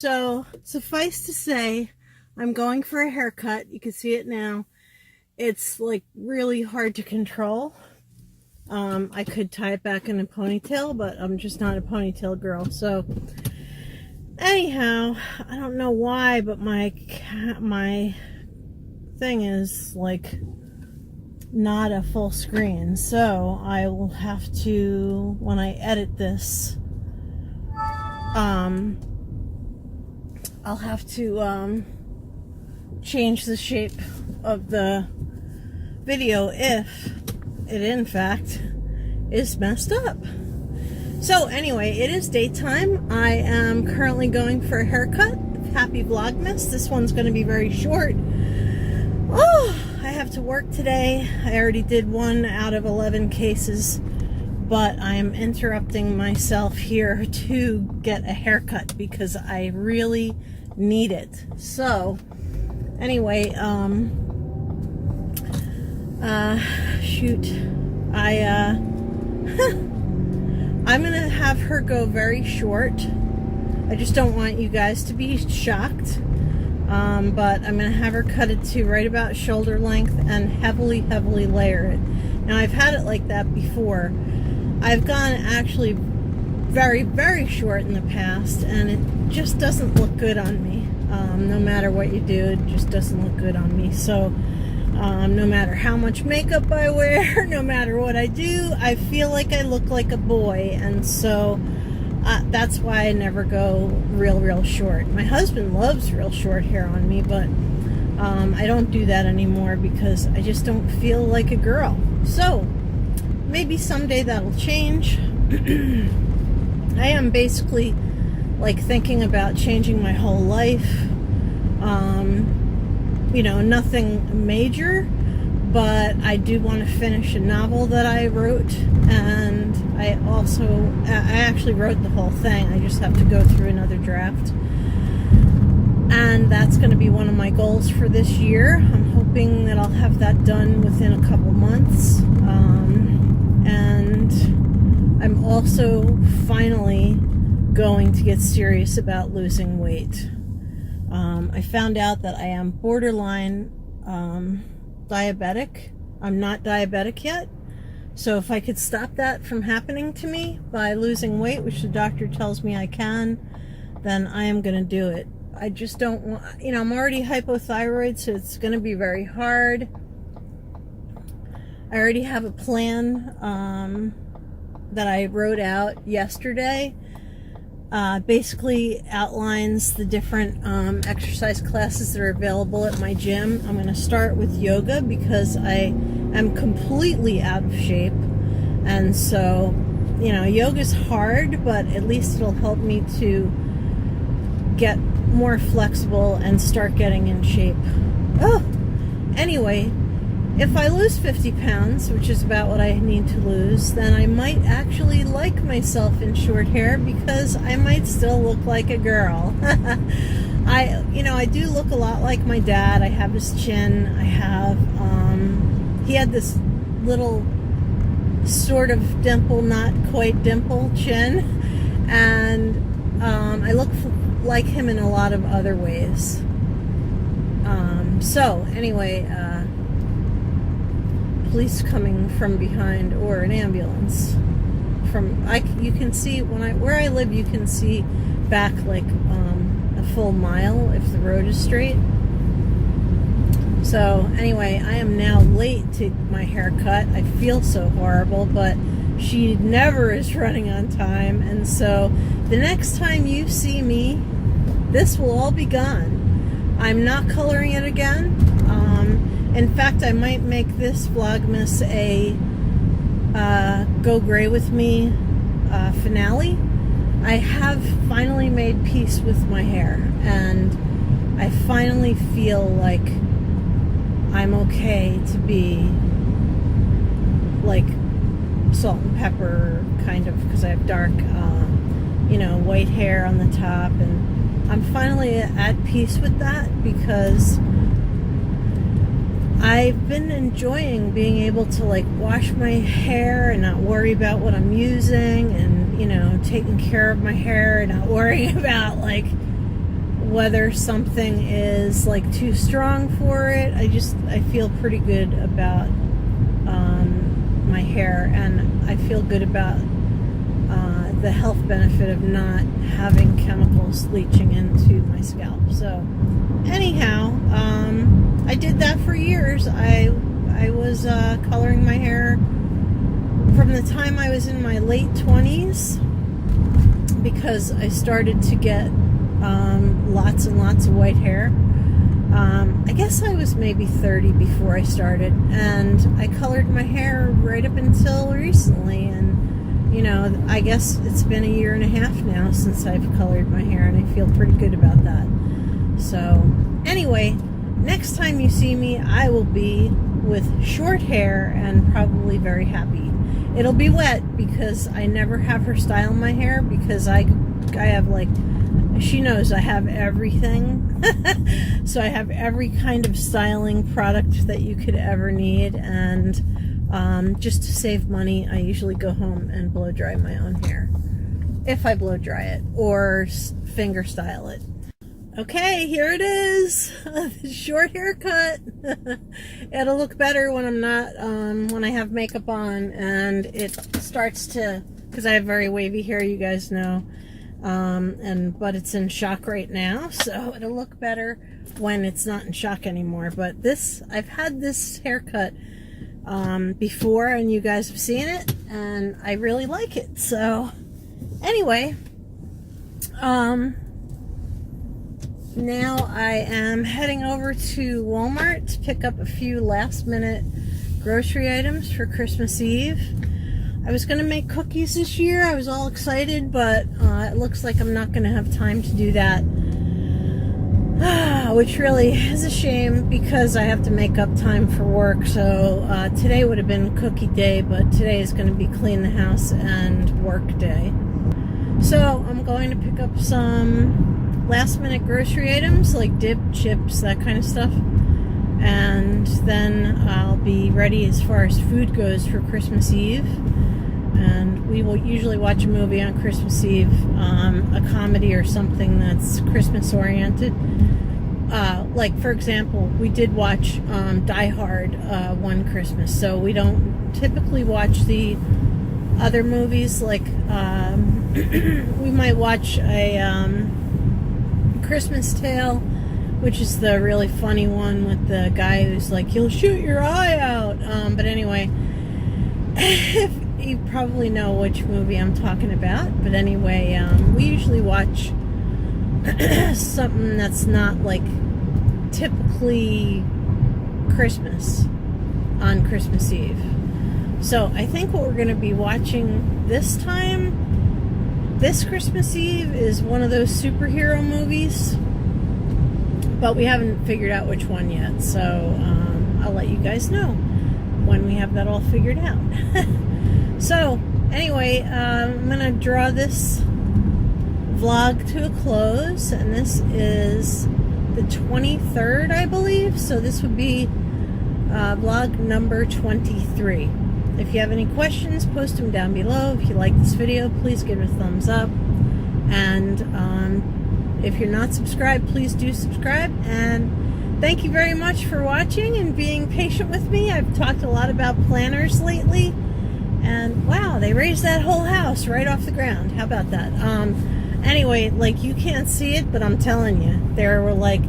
So, suffice to say, I'm going for a haircut. You can see it now. It's like really hard to control. I could tie it back in a ponytail, but I'm just not a ponytail girl. So, anyhow, I don't know why, but my thing is like not a full screen. So, I will have to, when I edit this, I'll have to change the shape of the video if it in fact is messed up. So anyway, it is daytime. I am currently going for a haircut. Happy Vlogmas. This one's going to be very short. Oh, I have to work today. I already did 1 out of 11 cases, but I am interrupting myself here to get a haircut because I really need it. So anyway, shoot, I'm gonna have her go very short. I just don't want you guys to be shocked, but I'm gonna have her cut it to right about shoulder length and heavily layer it. Now I've had it like that before. I've gone actually very short in the past, and it just doesn't look good on me. No matter what you do, it just doesn't look good on me. So no matter how much makeup I wear, no matter what I do, I feel like I look like a boy, and so that's why I never go real short. My husband loves real short hair on me, but I don't do that anymore because I just don't feel like a girl. So maybe someday that'll change. I am basically like thinking about changing my whole life. You know, nothing major, but I do want to finish a novel that I wrote, and I actually wrote the whole thing. I just have to go through another draft, and that's going to be one of my goals for this year. I'm hoping that I'll have that done within a couple months. And I'm also finally going to get serious about losing weight. I found out that I am borderline diabetic. I'm not diabetic yet. So if I could stop that from happening to me by losing weight, which the doctor tells me I can, then I am going to do it. I just don't want, you know, I'm already hypothyroid, so it's going to be very hard. I already have a plan that I wrote out yesterday. Basically outlines the different exercise classes that are available at my gym. I'm going to start with yoga because I am completely out of shape, and so, you know, yoga's hard, but at least it'll help me to get more flexible and start getting in shape. Oh, anyway, if I lose 50 pounds, which is about what I need to lose, then I might actually like myself in short hair because I might still look like a girl. I do look a lot like my dad. I have his chin. I have, he had this little sort of dimple, not quite dimple chin, and I look like him in a lot of other ways. So anyway, police coming from behind, or an ambulance you can see where I live, you can see back like a full mile if the road is straight. So anyway, I am now late to my haircut. I feel so horrible, but she never is running on time, and so the next time you see me, this will all be gone. I'm not coloring it again. In fact, I might make this Vlogmas a Go Gray With Me finale. I have finally made peace with my hair, and I finally feel like I'm okay to be like salt and pepper kind of, because I have dark, white hair on the top, and I'm finally at peace with that because I've been enjoying being able to like wash my hair and not worry about what I'm using, and taking care of my hair and not worrying about like whether something is like too strong for it. I feel pretty good about my hair, and I feel good about the health benefit of not having chemicals leaching into my scalp. So anyhow, I did that for years. I was coloring my hair from the time I was in my late 20s, because I started to get lots and lots of white hair. I guess I was maybe 30 before I started, and I colored my hair right up until recently. And you know, I guess it's been a year and a half now since I've colored my hair, and I feel pretty good about that. So anyway, next time you see me, I will be with short hair and probably very happy. It'll be wet because I never have her style my hair, because I have, like, she knows I have everything. So I have every kind of styling product that you could ever need, and just to save money, I usually go home and blow dry my own hair, if I blow dry it, or finger style it. Okay, here it is, short haircut. It'll look better when I'm not, when I have makeup on, and it starts to, because I have very wavy hair, you guys know, but it's in shock right now, so it'll look better when it's not in shock anymore. But this, I've had this haircut before, and you guys have seen it, and I really like it. So anyway, now I am heading over to Walmart to pick up a few last minute grocery items for Christmas Eve. I was going to make cookies this year. I was all excited, but it looks like I'm not going to have time to do that, which really is a shame, because I have to make up time for work. So today would have been cookie day, but today is going to be clean the house and work day. So I'm going to pick up some last minute grocery items like dip, chips, that kind of stuff, and then I'll be ready as far as food goes for Christmas Eve. And we will usually watch a movie on Christmas Eve, a comedy or something that's Christmas oriented. Like, for example, we did watch Die Hard one Christmas, so we don't typically watch the other movies. Like we might watch a Christmas Tale, which is the really funny one with the guy who's like, he'll shoot your eye out. But anyway, you probably know which movie I'm talking about. But anyway, we usually watch something that's not like typically Christmas on Christmas Eve. So I think what we're going to be watching this Christmas Eve is one of those superhero movies, but we haven't figured out which one yet. So I'll let you guys know when we have that all figured out. So anyway, I'm going to draw this vlog to a close, and this is the 23rd, I believe. So this would be vlog number 23. If you have any questions, post them down below. If you like this video, please give it a thumbs up. And if you're not subscribed, please do subscribe. And thank you very much for watching and being patient with me. I've talked a lot about planners lately. And wow, they raised that whole house right off the ground. How about that? Anyway, like, you can't see it, but I'm telling you, there were like,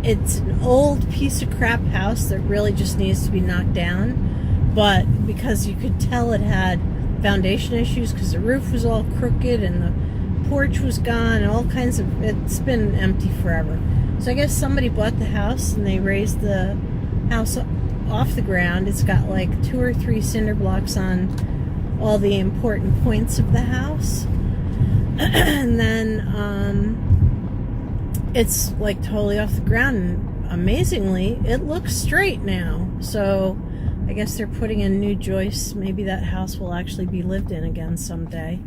it's an old piece of crap house that really just needs to be knocked down. But because you could tell it had foundation issues, because the roof was all crooked and the porch was gone and all kinds of, it's been empty forever. So I guess somebody bought the house and they raised the house off the ground. It's got like 2 or 3 cinder blocks on all the important points of the house. And then it's like totally off the ground, and amazingly it looks straight now. So I guess they're putting in new joists. Maybe that house will actually be lived in again someday,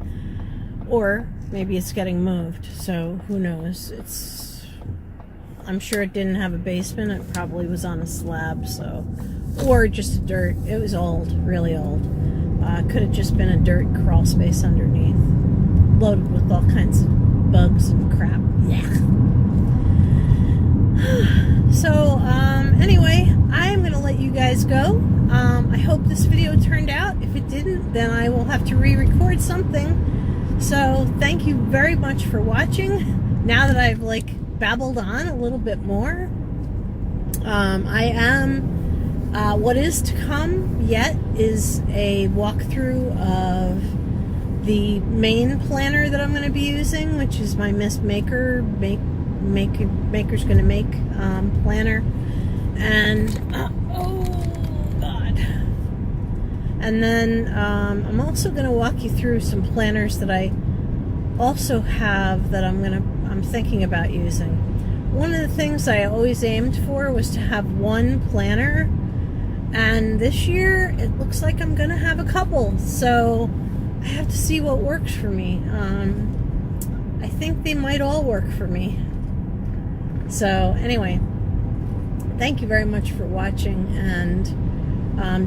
or maybe it's getting moved, so who knows. I'm sure it didn't have a basement. It probably was on a slab, so, or just dirt. It was old, really old. Could have just been a dirt crawl space underneath, loaded with all kinds of bugs and crap. Yeah. So, anyway, I'm going to let you guys go. I hope this video turned out. If it didn't, then I will have to re-record something. So, thank you very much for watching. Now that I've, babbled on a little bit more, what is to come yet is a walkthrough of the main planner that I'm going to be using, which is my Miss Maker Maker's Gonna Make planner. And oh god, and then I'm also going to walk you through some planners that I also have that I'm thinking about using. One of the things I always aimed for was to have one planner, and this year it looks like I'm gonna have a couple, so I have to see what works for me. I think they might all work for me. So anyway, thank you very much for watching, and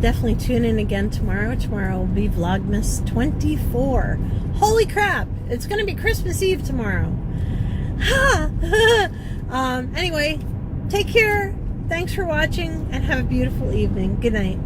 definitely tune in again tomorrow. Tomorrow will be Vlogmas 24. Holy crap! It's gonna be Christmas Eve tomorrow. Anyway, take care. Thanks for watching, and have a beautiful evening. Good night.